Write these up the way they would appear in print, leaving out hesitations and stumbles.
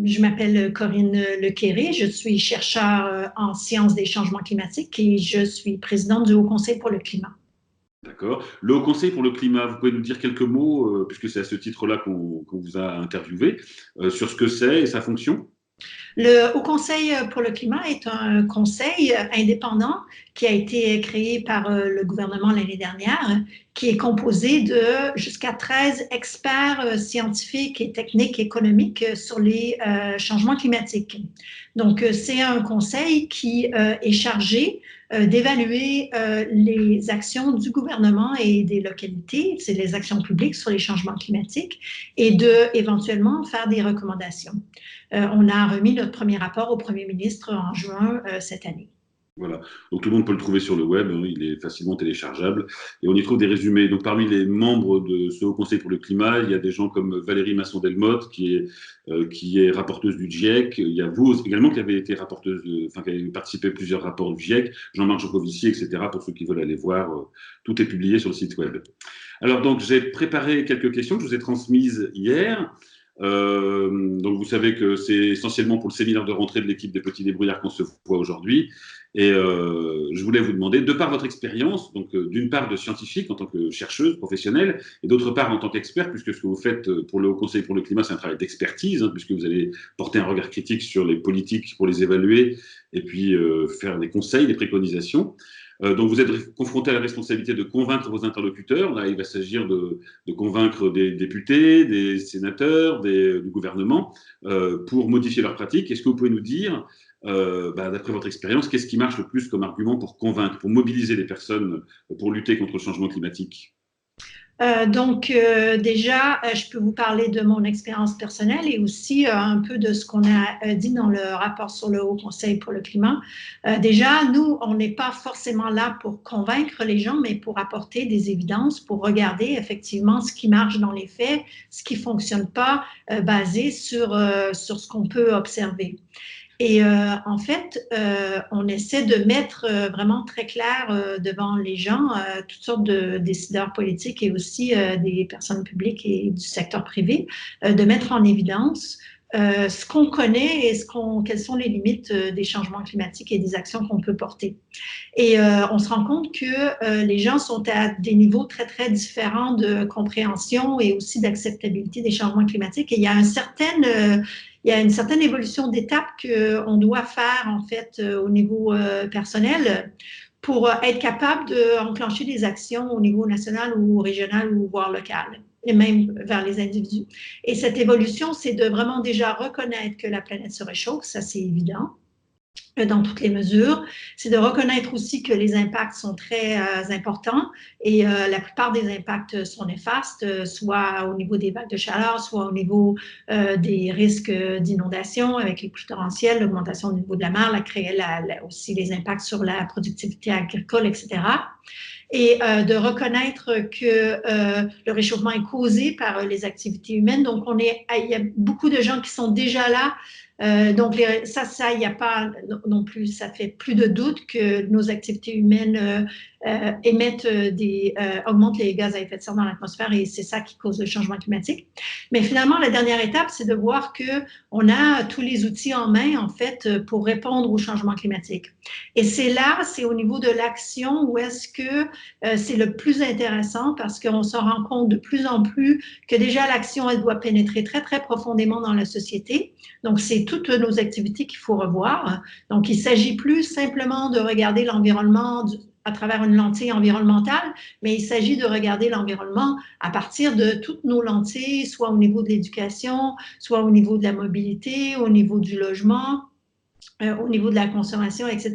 Je m'appelle Corinne Lequéré, je suis chercheure en sciences des changements climatiques et je suis présidente du Haut Conseil pour le climat. D'accord. Le Haut Conseil pour le climat, vous pouvez nous dire quelques mots, puisque c'est à ce titre-là qu'on vous a interviewé, sur ce que c'est et sa fonction? Le Haut Conseil pour le climat est un conseil indépendant qui a été créé par le gouvernement l'année dernière, qui est composé de jusqu'à 13 experts scientifiques et techniques économiques sur les changements climatiques. Donc, c'est un conseil qui est chargé d'évaluer les actions du gouvernement et des localités, c'est les actions publiques sur les changements climatiques, et de éventuellement faire des recommandations. On a remis notre premier rapport au Premier ministre en juin cette année. Voilà. Donc tout le monde peut le trouver sur le web, hein, il est facilement téléchargeable et on y trouve des résumés. Donc parmi les membres de ce Haut Conseil pour le climat, il y a des gens comme Valérie Masson-Delmotte qui est rapporteuse du GIEC. Il y a vous également qui avez été rapporteuse, qui avez participé à plusieurs rapports du GIEC, Jean-Marc Jancovici, etc. Pour ceux qui veulent aller voir, tout est publié sur le site web. Alors donc j'ai préparé quelques questions que je vous ai transmises hier. Donc vous savez que c'est essentiellement pour le séminaire de rentrée de l'équipe des Petits Débrouillards qu'on se voit aujourd'hui. Et je voulais vous demander, de par votre expérience, donc d'une part de scientifique en tant que chercheuse professionnelle, et d'autre part en tant qu'expert, puisque ce que vous faites pour le Haut Conseil pour le climat, c'est un travail d'expertise, hein, puisque vous allez porter un regard critique sur les politiques pour les évaluer, et puis faire des conseils, des préconisations. Donc vous êtes confronté à la responsabilité de convaincre vos interlocuteurs. Là, il va s'agir de convaincre des députés, des sénateurs, du gouvernement pour modifier leurs pratiques. Est-ce que vous pouvez nous dire, d'après votre expérience, qu'est-ce qui marche le plus comme argument pour convaincre, pour mobiliser les personnes pour lutter contre le changement climatique? Déjà, je peux vous parler de mon expérience personnelle et aussi un peu de ce qu'on a dit dans le rapport sur le Haut Conseil pour le climat. Déjà, nous, on n'est pas forcément là pour convaincre les gens, mais pour apporter des évidences, pour regarder effectivement ce qui marche dans les faits, ce qui ne fonctionne pas, basé sur ce qu'on peut observer. Et en fait, on essaie de mettre vraiment très clair devant les gens, toutes sortes de décideurs politiques et aussi des personnes publiques et du secteur privé, de mettre en évidence ce qu'on connaît et quelles sont les limites des changements climatiques et des actions qu'on peut porter. Et on se rend compte que les gens sont à des niveaux très, très différents de compréhension et aussi d'acceptabilité des changements climatiques. Et il y a une certaine évolution d'étape qu'on doit faire, en fait, au niveau personnel pour être capable d'enclencher des actions au niveau national ou régional ou voire local, et même vers les individus. Et cette évolution, c'est de vraiment déjà reconnaître que la planète se réchauffe, ça c'est évident dans toutes les mesures. C'est de reconnaître aussi que les impacts sont très importants et la plupart des impacts sont néfastes, soit au niveau des vagues de chaleur, soit au niveau des risques d'inondation avec les pluies torrentielles, l'augmentation du niveau de la mer, aussi les impacts sur la productivité agricole, etc. Et de reconnaître que le réchauffement est causé par les activités humaines. Donc, il y a beaucoup de gens qui sont déjà là. Donc, il n'y a pas non plus, ça fait plus de doute que nos activités humaines augmentent les gaz à effet de serre dans l'atmosphère et c'est ça qui cause le changement climatique. Mais finalement, la dernière étape, c'est de voir qu'on a tous les outils en main, en fait, pour répondre au changement climatique. Et c'est au niveau de l'action où est-ce que c'est le plus intéressant parce qu'on se rend compte de plus en plus que déjà l'action, elle doit pénétrer très, très profondément dans la société. Donc, c'est toutes nos activités qu'il faut revoir. Donc, il ne s'agit plus simplement de regarder l'environnement à travers une lentille environnementale, mais il s'agit de regarder l'environnement à partir de toutes nos lentilles, soit au niveau de l'éducation, soit au niveau de la mobilité, au niveau du logement, au niveau de la consommation, etc.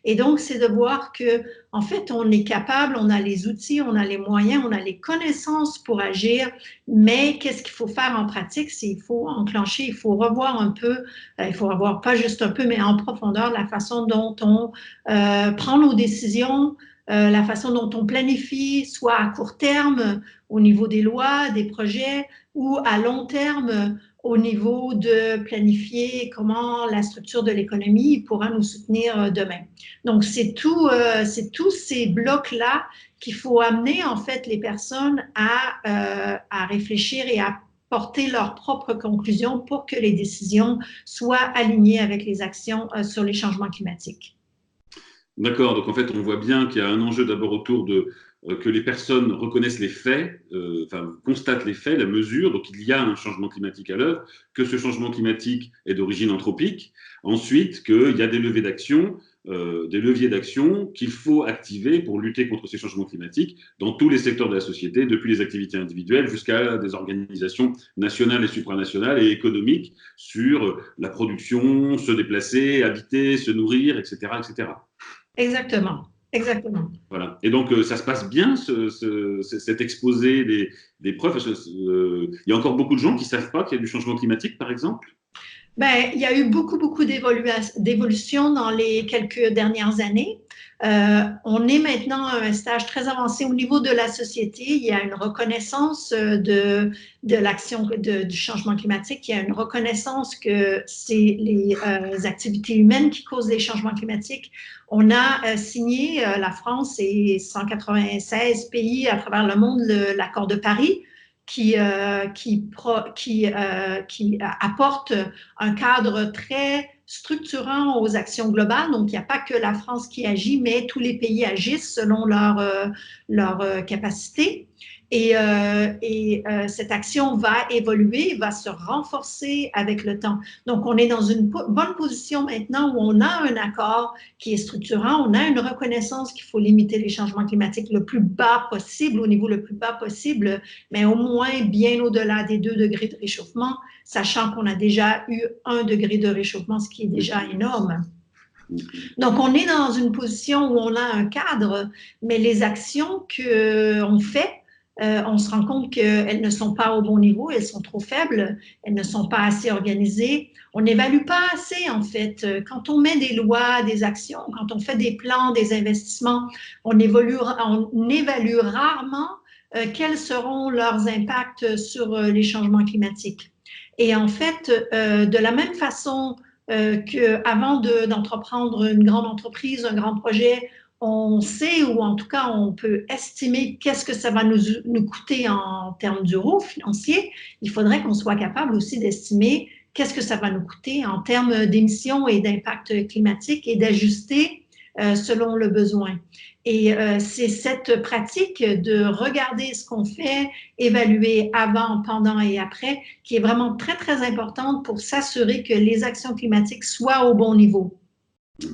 Et donc, c'est de voir que, en fait, on est capable, on a les outils, on a les moyens, on a les connaissances pour agir, mais qu'est-ce qu'il faut faire en pratique? C'est il faut enclencher, il faut revoir un peu, il faut revoir pas juste un peu, mais en profondeur la façon dont on prend nos décisions, la façon dont on planifie, soit à court terme au niveau des lois, des projets, ou à long terme au niveau de planifier comment la structure de l'économie pourra nous soutenir demain. Donc, c'est tous ces blocs-là qu'il faut amener, en fait, les personnes à réfléchir et à porter leurs propres conclusions pour que les décisions soient alignées avec les actions sur les changements climatiques. D'accord, donc en fait, on voit bien qu'il y a un enjeu d'abord autour de que les personnes reconnaissent les faits, constatent les faits, la mesure, donc il y a un changement climatique à l'œuvre, que ce changement climatique est d'origine anthropique, ensuite qu'il y a des leviers d'action qu'il faut activer pour lutter contre ces changements climatiques dans tous les secteurs de la société, depuis les activités individuelles jusqu'à des organisations nationales et supranationales et économiques sur la production, se déplacer, habiter, se nourrir, etc., etc. Exactement, exactement. Voilà. Et donc, ça se passe bien, cet exposé des preuves. Il y a encore beaucoup de gens qui ne savent pas qu'il y a du changement climatique, par exemple. Ben, il y a eu beaucoup d'évolutions dans les quelques dernières années. On est maintenant à un stage très avancé au niveau de la société. Il y a une reconnaissance de l'action du changement climatique. Il y a une reconnaissance que c'est les activités humaines qui causent les changements climatiques. On a signé, la France et 196 pays à travers le monde, l'accord de Paris, qui apporte un cadre très structurant aux actions globales. Donc, il n'y a pas que la France qui agit, mais tous les pays agissent selon leur capacité. Cette action va évoluer, va se renforcer avec le temps. Donc, on est dans une bonne position maintenant où on a un accord qui est structurant, on a une reconnaissance qu'il faut limiter les changements climatiques le plus bas possible, au niveau le plus bas possible, mais au moins bien au-delà des 2 degrés de réchauffement, sachant qu'on a déjà eu 1 degré de réchauffement, ce qui est déjà énorme. Donc, on est dans une position où on a un cadre, mais les actions qu'on fait, on se rend compte qu'elles ne sont pas au bon niveau, elles sont trop faibles, elles ne sont pas assez organisées. On n'évalue pas assez, en fait. Quand on met des lois, des actions, quand on fait des plans, des investissements, on évalue rarement quels seront leurs impacts sur les changements climatiques. Et en fait, de la même façon qu'avant d'entreprendre une grande entreprise, un grand projet, on sait, ou en tout cas on peut estimer qu'est-ce que ça va nous coûter en termes d'euros financiers. Il faudrait qu'on soit capable aussi d'estimer qu'est-ce que ça va nous coûter en termes d'émissions et d'impact climatique et d'ajuster selon le besoin. Et c'est cette pratique de regarder ce qu'on fait, évaluer avant, pendant et après, qui est vraiment très, très importante pour s'assurer que les actions climatiques soient au bon niveau.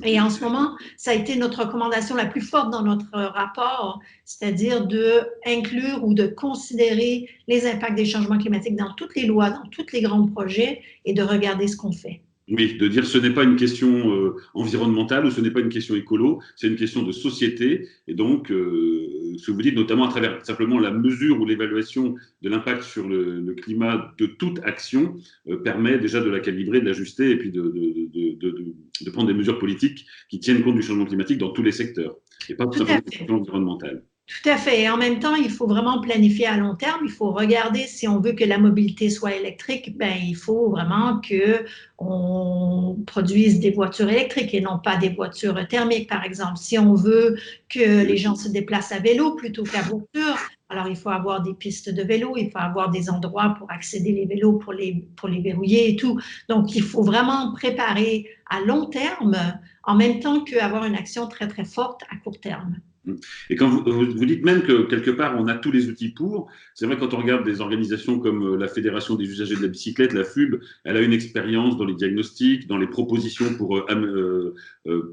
Et en ce moment, ça a été notre recommandation la plus forte dans notre rapport, c'est-à-dire d'inclure ou de considérer les impacts des changements climatiques dans toutes les lois, dans tous les grands projets et de regarder ce qu'on fait. Oui, de dire ce n'est pas une question environnementale ou ce n'est pas une question écolo, c'est une question de société. Et donc, ce que vous dites, notamment à travers simplement la mesure ou l'évaluation de l'impact sur le climat de toute action, permet déjà de la calibrer, de l'ajuster et puis de prendre des mesures politiques qui tiennent compte du changement climatique dans tous les secteurs et pas simplement des questions environnementales. Tout à fait. Et en même temps, il faut vraiment planifier à long terme. Il faut regarder si on veut que la mobilité soit électrique, ben, il faut vraiment qu'on produise des voitures électriques et non pas des voitures thermiques, par exemple. Si on veut que les gens se déplacent à vélo plutôt qu'à voiture, alors il faut avoir des pistes de vélo, il faut avoir des endroits pour accéder les vélos, pour les verrouiller et tout. Donc, il faut vraiment préparer à long terme en même temps qu'avoir une action très, très forte à court terme. Et quand vous dites même que quelque part on a tous les outils pour, c'est vrai quand on regarde des organisations comme la Fédération des usagers de la bicyclette, la FUB, elle a une expérience dans les diagnostics, dans les propositions pour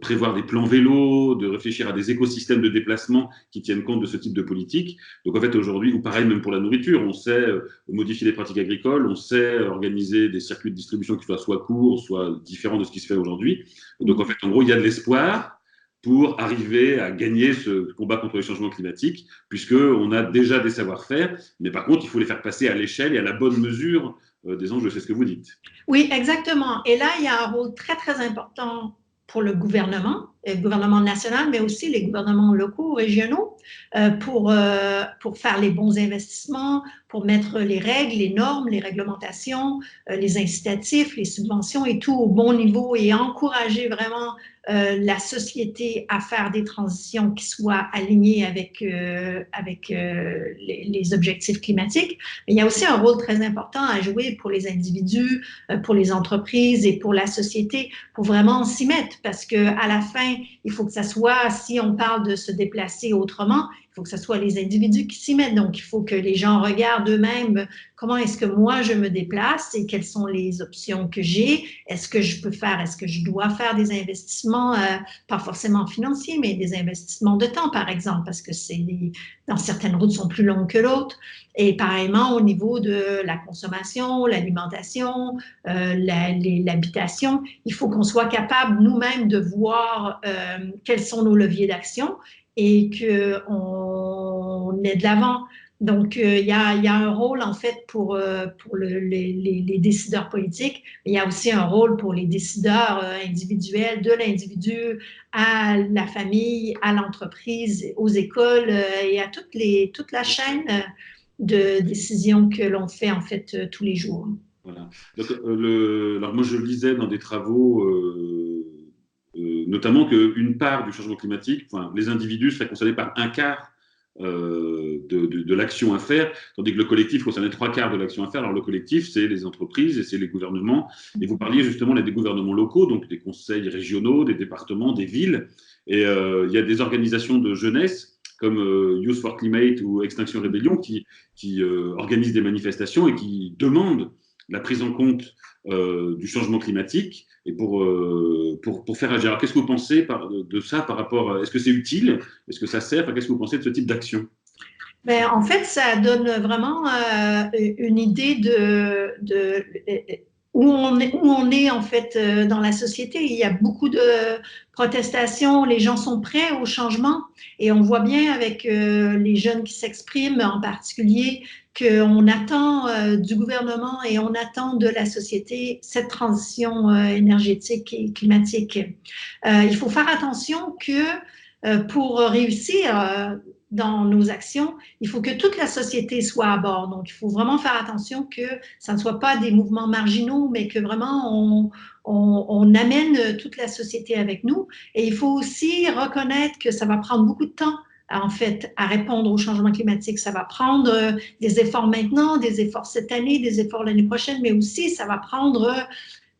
prévoir des plans vélo, de réfléchir à des écosystèmes de déplacement qui tiennent compte de ce type de politique. Donc en fait aujourd'hui, ou pareil même pour la nourriture, on sait modifier les pratiques agricoles, on sait organiser des circuits de distribution qui soient soit courts, soit différents de ce qui se fait aujourd'hui. Donc en fait en gros il y a de l'espoir pour arriver à gagner ce combat contre les changements climatiques, puisqu'on a déjà des savoir-faire, mais par contre, il faut les faire passer à l'échelle et à la bonne mesure des enjeux, c'est ce que vous dites. Oui, exactement. Et là, il y a un rôle très, très important pour le gouvernement national, mais aussi les gouvernements locaux, régionaux, pour faire les bons investissements, pour mettre les règles, les normes, les réglementations, les incitatifs, les subventions et tout au bon niveau et encourager vraiment la société à faire des transitions qui soient alignées avec les objectifs climatiques. Mais il y a aussi un rôle très important à jouer pour les individus, pour les entreprises et pour la société pour vraiment s'y mettre parce qu'à la fin, il faut que ça soit, si on parle de se déplacer autrement, il faut que ce soit les individus qui s'y mettent. Donc, il faut que les gens regardent eux-mêmes comment est-ce que moi je me déplace et quelles sont les options que j'ai. Est-ce que je peux faire, est-ce que je dois faire des investissements, pas forcément financiers, mais des investissements de temps, par exemple, parce que dans certaines routes sont plus longues que l'autre. Et pareillement, au niveau de la consommation, l'alimentation, l'habitation, il faut qu'on soit capable nous-mêmes de voir quels sont nos leviers d'action et qu'on est de l'avant. Donc, il y a un rôle, en fait, pour les décideurs politiques, mais il y a aussi un rôle pour les décideurs individuels, de l'individu à la famille, à l'entreprise, aux écoles et à toute la chaîne de décisions que l'on fait, en fait, tous les jours. Voilà. Donc, alors moi, je lisais dans des travaux, notamment qu'une part du changement climatique, enfin, les individus seraient concernés par un quart de l'action à faire, tandis que le collectif concernait trois quarts de l'action à faire. Alors le collectif, c'est les entreprises et c'est les gouvernements. Et vous parliez justement des gouvernements locaux, donc des conseils régionaux, des départements, des villes. Et il y a des organisations de jeunesse comme Youth for Climate ou Extinction Rebellion qui organisent des manifestations et qui demandent la prise en compte du changement climatique et pour faire agir. Alors, qu'est-ce que vous pensez de ça par rapport à, est-ce que c'est utile? Est-ce que ça sert? Enfin, qu'est-ce que vous pensez de ce type d'action? Ben, en fait, ça donne vraiment une idée où on est en fait dans la société. Il y a beaucoup de protestations, les gens sont prêts au changement et on voit bien avec les jeunes qui s'expriment en particulier qu'on attend du gouvernement et on attend de la société cette transition énergétique et climatique. Il faut faire attention que pour réussir dans nos actions, il faut que toute la société soit à bord. Donc, il faut vraiment faire attention que ça ne soit pas des mouvements marginaux, mais que vraiment on amène toute la société avec nous. Et il faut aussi reconnaître que ça va prendre beaucoup de temps en fait, à répondre au changement climatique. Ça va prendre des efforts maintenant, des efforts cette année, des efforts l'année prochaine, mais aussi ça va prendre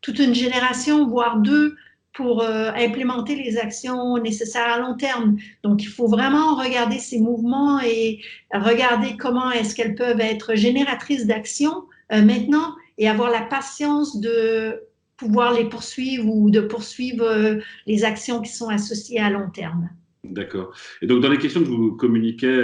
toute une génération, voire deux, pour implémenter les actions nécessaires à long terme. Donc, il faut vraiment regarder ces mouvements et regarder comment est-ce qu'elles peuvent être génératrices d'actions maintenant et avoir la patience de pouvoir les poursuivre ou de poursuivre les actions qui sont associées à long terme. D'accord. Et donc, dans les questions que je vous communiquais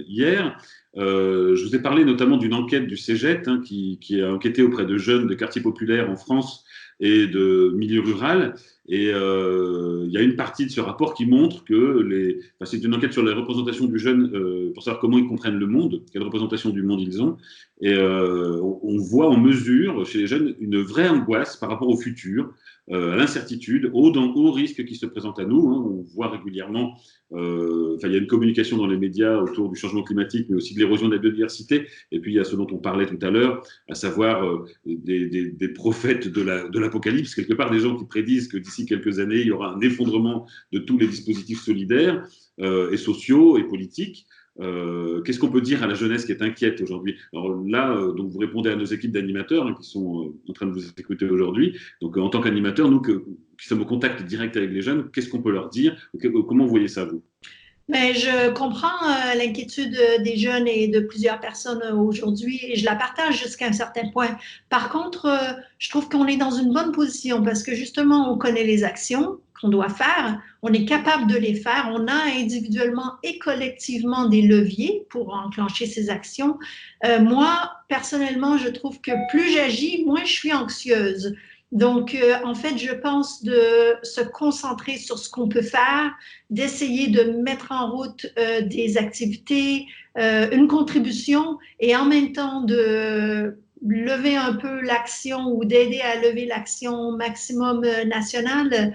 hier, je vous ai parlé notamment d'une enquête du CEGET qui a enquêté auprès de jeunes de quartiers populaires en France et de milieu rural. Et il y a une partie de ce rapport qui montre que c'est une enquête sur les représentations du jeune pour savoir comment ils comprennent le monde, quelle représentation du monde ils ont. Et on voit, on mesure chez les jeunes une vraie angoisse par rapport au futur, à l'incertitude, aux risques qui se présentent à nous. Hein. On voit régulièrement, il y a une communication dans les médias autour du changement climatique, mais aussi de l'érosion de la biodiversité. Et puis il y a ce dont on parlait tout à l'heure, à savoir des prophètes de l'apocalypse, quelque part des gens qui prédisent que d'ici quelques années, il y aura un effondrement de tous les dispositifs solidaires et sociaux et politiques. Qu'est-ce qu'on peut dire à la jeunesse qui est inquiète aujourd'hui? Alors là, donc vous répondez à nos équipes d'animateurs qui sont en train de vous écouter aujourd'hui. Donc en tant qu'animateurs, nous qui sommes au contact direct avec les jeunes, qu'est-ce qu'on peut leur dire? Comment vous voyez ça, vous? Mais je comprends l'inquiétude des jeunes et de plusieurs personnes aujourd'hui et je la partage jusqu'à un certain point. Par contre, je trouve qu'on est dans une bonne position parce que justement, on connaît les actions qu'on doit faire, on est capable de les faire, on a individuellement et collectivement des leviers pour enclencher ces actions. Moi, personnellement, je trouve que plus j'agis, moins je suis anxieuse. Donc, en fait, je pense de se concentrer sur ce qu'on peut faire, d'essayer de mettre en route des activités, une contribution et en même temps de lever un peu l'action ou d'aider à lever l'action maximum nationale.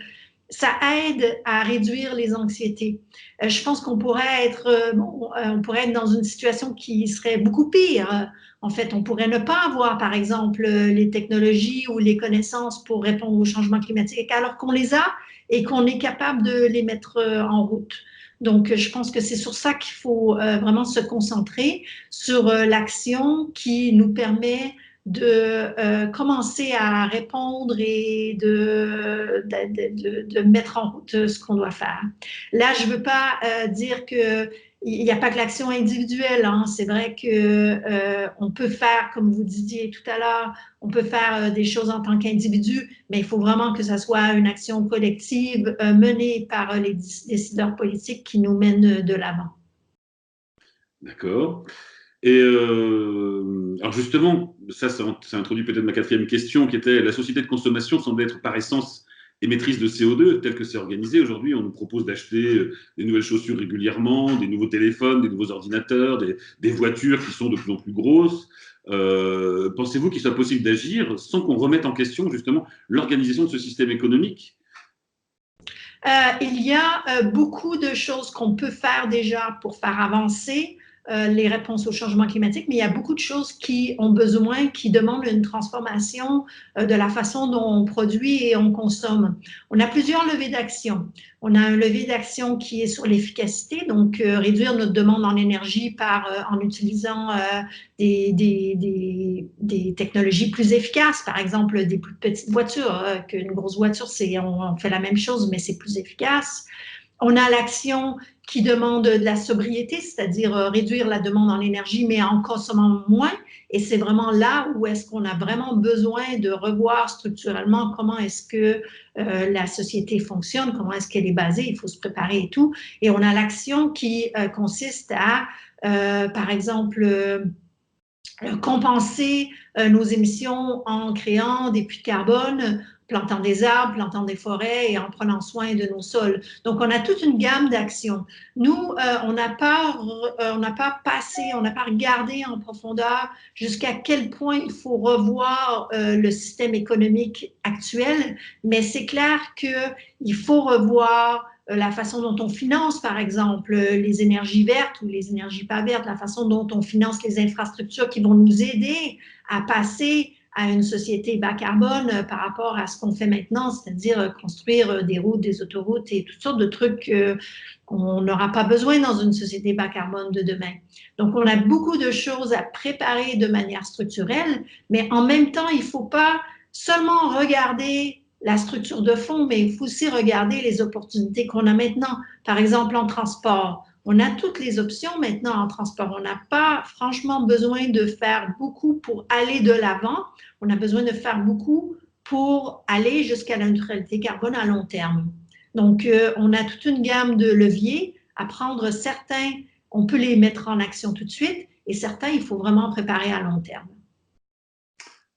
ça aide à réduire les anxiétés. Je pense qu'on pourrait être, on pourrait être dans une situation qui serait beaucoup pire. En fait, on pourrait ne pas avoir, par exemple, les technologies ou les connaissances pour répondre au changement climatique, alors qu'on les a et qu'on est capable de les mettre en route. Donc, je pense que c'est sur ça qu'il faut vraiment se concentrer, sur l'action qui nous permet de commencer à répondre et de mettre en route ce qu'on doit faire. Là, je ne veux pas dire que il n'y a pas que l'action individuelle. Hein. C'est vrai que on peut faire, comme vous disiez tout à l'heure, on peut faire des choses en tant qu'individu, mais il faut vraiment que ça soit une action collective menée par les décideurs politiques qui nous mènent de l'avant. D'accord. Et alors justement, ça introduit peut-être ma quatrième question, qui était la société de consommation semble être par essence émettrice de CO2, telle que c'est organisé aujourd'hui. On nous propose d'acheter des nouvelles chaussures régulièrement, des nouveaux téléphones, des nouveaux ordinateurs, des voitures qui sont de plus en plus grosses. Pensez-vous qu'il soit possible d'agir sans qu'on remette en question justement l'organisation de ce système économique? Il y a beaucoup de choses qu'on peut faire déjà pour faire avancer les réponses au changement climatique, mais il y a beaucoup de choses qui ont besoin, qui demandent une transformation de la façon dont on produit et on consomme. On a plusieurs leviers d'action. On a un levier d'action qui est sur l'efficacité, donc réduire notre demande en énergie en utilisant des technologies plus efficaces, par exemple des plus petites voitures, qu'une grosse voiture, on fait la même chose, mais c'est plus efficace. On a l'action qui demande de la sobriété, c'est-à-dire réduire la demande en énergie, mais en consommant moins. Et c'est vraiment là où est-ce qu'on a vraiment besoin de revoir structurellement comment est-ce que la société fonctionne, comment est-ce qu'elle est basée, il faut se préparer et tout. Et on a l'action qui consiste à, par exemple, compenser nos émissions en créant des puits de carbone, plantant des arbres, plantant des forêts et en prenant soin de nos sols. Donc, on a toute une gamme d'actions. Nous, on n'a pas regardé en profondeur jusqu'à quel point il faut revoir le système économique actuel, mais c'est clair qu'il faut revoir la façon dont on finance, par exemple, les énergies vertes ou les énergies pas vertes, la façon dont on finance les infrastructures qui vont nous aider à passer à une société bas carbone par rapport à ce qu'on fait maintenant, c'est-à-dire construire des routes, des autoroutes et toutes sortes de trucs qu'on n'aura pas besoin dans une société bas carbone de demain. Donc, on a beaucoup de choses à préparer de manière structurelle, mais en même temps, il ne faut pas seulement regarder la structure de fond, mais il faut aussi regarder les opportunités qu'on a maintenant. Par exemple, en transport, on a toutes les options maintenant en transport. On n'a pas franchement besoin de faire beaucoup pour aller de l'avant. On a besoin de faire beaucoup pour aller jusqu'à la neutralité carbone à long terme. Donc, on a toute une gamme de leviers à prendre. Certains, on peut les mettre en action tout de suite et certains, il faut vraiment préparer à long terme.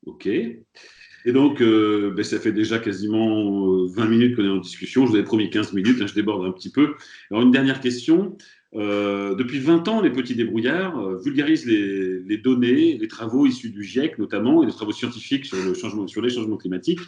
OK. Et donc, ça fait déjà quasiment 20 minutes qu'on est en discussion. Je vous avais promis 15 minutes, hein, je déborde un petit peu. Alors, une dernière question. Depuis 20 ans, les petits débrouillards vulgarisent les données, les travaux issus du GIEC notamment, et les travaux scientifiques sur les changements climatiques.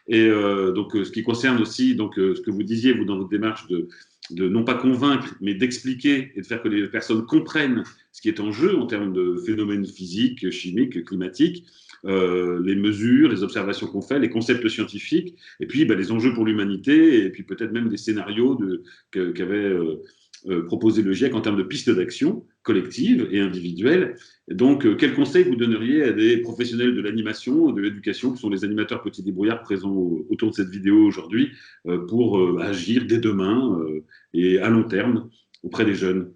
Et donc, ce qui concerne aussi ce que vous disiez, vous, dans votre démarche de non pas convaincre, mais d'expliquer et de faire que les personnes comprennent ce qui est en jeu en termes de phénomènes physiques, chimiques, climatiques, les mesures, les observations qu'on fait, les concepts scientifiques, et puis les enjeux pour l'humanité, et puis peut-être même des scénarios qu'avait proposé le GIEC en termes de pistes d'action collectives et individuelles. Et donc, quel conseil vous donneriez à des professionnels de l'animation, de l'éducation, qui sont les animateurs petits débrouillards présents autour de cette vidéo aujourd'hui, pour agir dès demain et à long terme auprès des jeunes?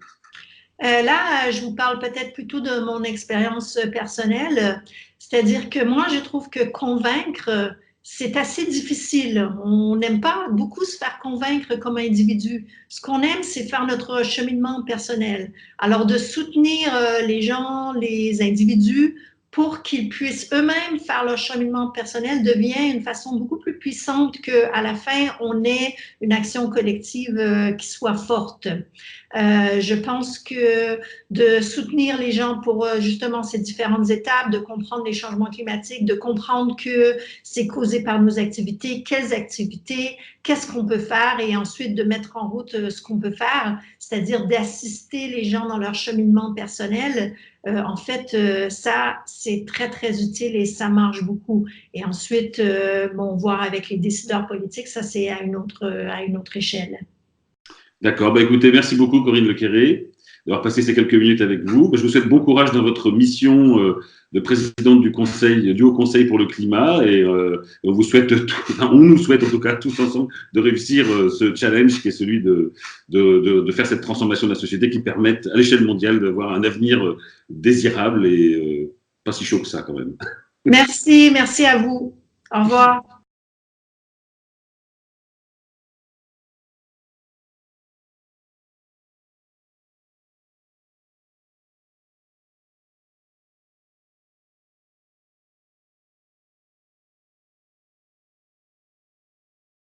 Là, je vous parle peut-être plutôt de mon expérience personnelle, c'est-à-dire que moi, je trouve que convaincre, c'est assez difficile. On n'aime pas beaucoup se faire convaincre comme individu. Ce qu'on aime, c'est faire notre cheminement personnel. Alors, de soutenir les gens, les individus, pour qu'ils puissent eux-mêmes faire leur cheminement personnel devient une façon beaucoup plus puissante qu'à la fin, on ait une action collective qui soit forte. Je pense que de soutenir les gens pour justement ces différentes étapes, de comprendre les changements climatiques, de comprendre que c'est causé par nos activités, quelles activités, qu'est-ce qu'on peut faire et ensuite de mettre en route ce qu'on peut faire, c'est-à-dire d'assister les gens dans leur cheminement personnel. En fait, ça, c'est très, très utile et ça marche beaucoup. Et ensuite, bon, voir avec les décideurs politiques, ça, c'est à une autre échelle. D'accord. Bah, écoutez, merci beaucoup, Corinne Lequéré, d'avoir passé ces quelques minutes avec vous. Je vous souhaite bon courage dans votre mission de présidente du Haut Conseil pour le climat et on vous souhaite, on nous souhaite en tout cas tous ensemble de réussir ce challenge qui est celui de faire cette transformation de la société qui permette à l'échelle mondiale d'avoir un avenir désirable et pas si chaud que ça quand même. Merci, merci à vous. Au revoir.